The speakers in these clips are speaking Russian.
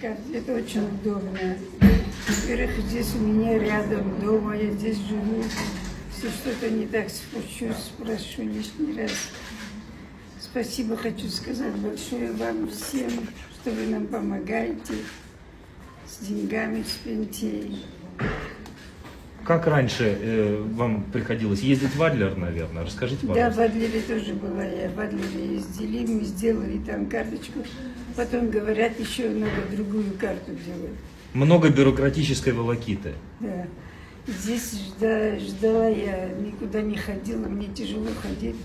карте. Это очень удобно. Во-первых, здесь у меня рядом дома, я здесь живу. Если что-то не так спрошу лишний раз. Спасибо хочу сказать большое вам всем, что вы нам помогаете с деньгами, с пенсией. Как раньше вам приходилось ездить в Адлер, наверное? Расскажите, Да, пожалуйста. в Адлере тоже была я. В Адлере ездили, мы сделали там карточку. Потом говорят, еще надо другую карту делать. Много бюрократической волокиты. Да. Здесь ждала я, никуда не ходила, мне тяжело ходить.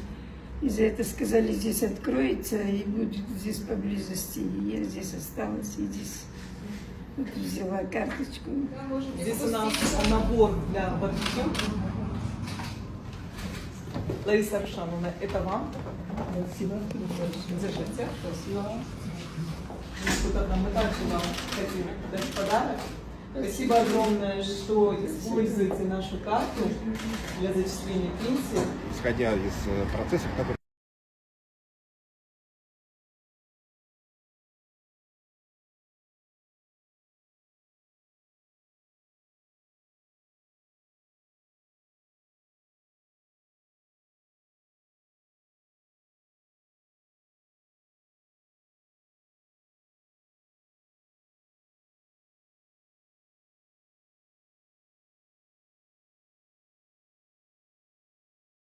И за это сказали, здесь откроется и будет здесь поблизости. И я здесь осталась, и здесь вот взяла карточку. Здесь у нас набор для барбекю. Лариса Аршановна, это вам. Спасибо. Держите. Спасибо. Депутат, мы также вам хотим дать подарок. Спасибо огромное, что используете нашу карту для зачисления пенсии. Исходя из процессов, которые